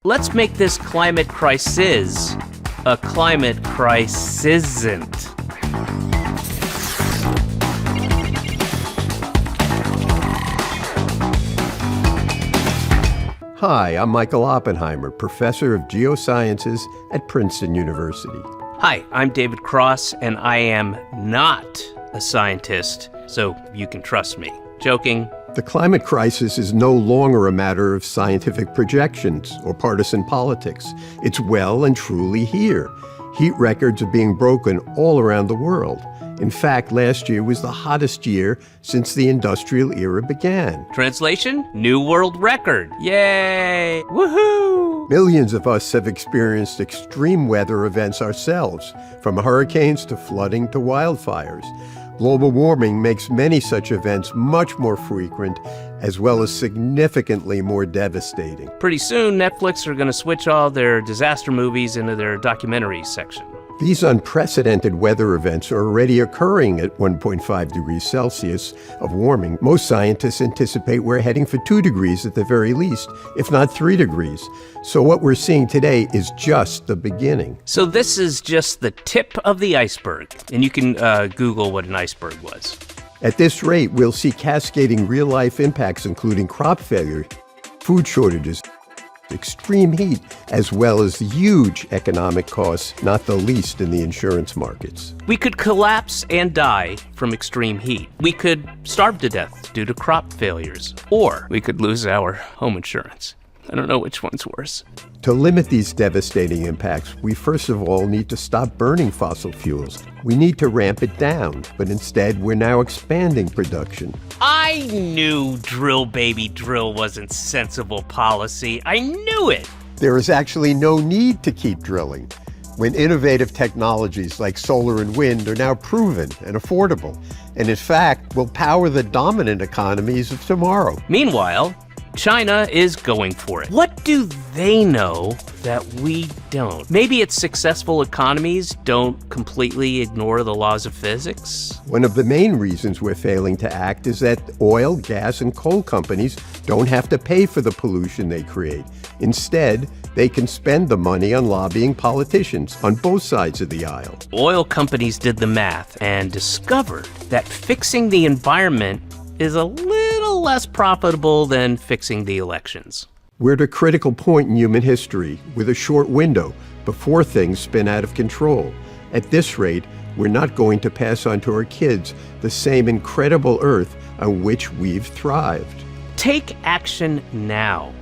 Let's make this climate crisis a climate crisisn't. Hi, I'm Michael Oppenheimer, professor of geosciences at Princeton University. Hi, I'm David Cross, and I am not a scientist, so you can trust me. Joking. The climate crisis is no longer a matter of scientific projections or partisan politics. It's well and truly here. Heat records are being broken all around the world. In fact, last year was the hottest year since the industrial era began. Translation? New world record. Yay! Woohoo! Millions of us have experienced extreme weather events ourselves, from hurricanes to flooding to wildfires. Global warming makes many such events much more frequent, as well as significantly more devastating. Pretty soon, Netflix are going to switch all their disaster movies into their documentaries section. These unprecedented weather events are already occurring at 1.5 degrees Celsius of warming. Most scientists anticipate we're heading for 2 degrees at the very least, if not 3 degrees. So what we're seeing today is just the beginning. So this is just the tip of the iceberg. And you can Google what an iceberg was. At this rate, we'll see cascading real-life impacts, including crop failure, food shortages, extreme heat, as well as huge economic costs, not the least in the insurance markets. We could collapse and die from extreme heat. We could starve to death due to crop failures. Or we could lose our home insurance. I don't know which one's worse. To limit these devastating impacts, we first of all need to stop burning fossil fuels. We need to ramp it down, but instead we're now expanding production. I knew drill baby drill wasn't sensible policy. I knew it. There is actually no need to keep drilling, when innovative technologies like solar and wind are now proven and affordable, and in fact will power the dominant economies of tomorrow. Meanwhile, China is going for it. What do they know that we don't? Maybe its successful economies don't completely ignore the laws of physics? One of the main reasons we're failing to act is that oil, gas, and coal companies don't have to pay for the pollution they create. Instead, they can spend the money on lobbying politicians on both sides of the aisle. Oil companies did the math and discovered that fixing the environment is a little less profitable than fixing the elections. We're at a critical point in human history with a short window before things spin out of control. At this rate, we're not going to pass on to our kids the same incredible earth on which we've thrived. Take action now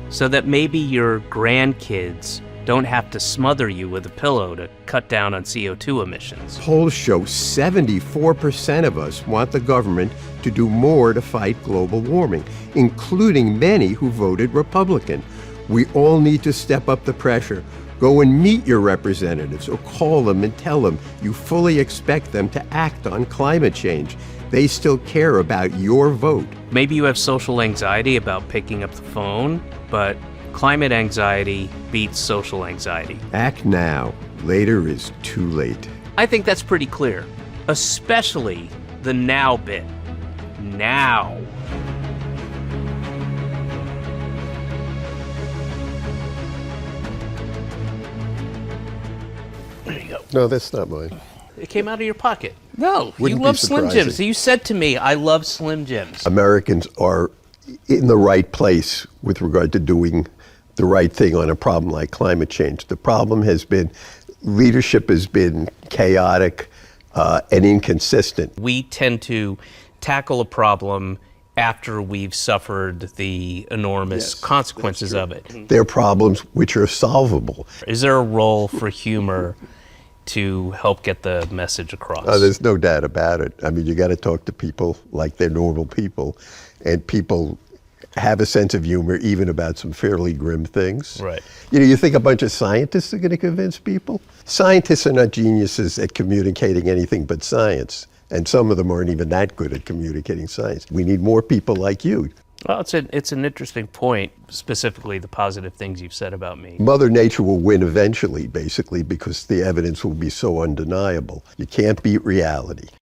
so that maybe your grandkids don't have to smother you with a pillow to cut down on CO2 emissions. Polls show 74% of us want the government to do more to fight global warming, including many who voted Republican. We all need to step up the pressure. Go and meet your representatives or call them and tell them you fully expect them to act on climate change. They still care about your vote. Maybe you have social anxiety about picking up the phone, but climate anxiety beats social anxiety. Act now. Later is too late. I think that's pretty clear, especially the now bit. Now. There you go. No, that's not mine. It came out of your pocket. No, Wouldn't you be love Slim surprising. Jims. You said to me, I love Slim Jims. Americans are in the right place with regard to doing the right thing on a problem like climate change. The problem has been, leadership has been chaotic and inconsistent. We tend to tackle a problem after we've suffered the enormous consequences of it. They're problems which are solvable. Is there a role for humor to help get the message across? There's no doubt about it. I mean, you got to talk to people like they're normal people, and people have a sense of humor even about some fairly grim things. Right. You know, you think a bunch of scientists are going to convince people? Scientists are not geniuses at communicating anything but science, and some of them aren't even that good at communicating science. We need more people like you. Well, it's an interesting point, specifically the positive things you've said about me. Mother Nature will win eventually, basically, because the evidence will be so undeniable. You can't beat reality.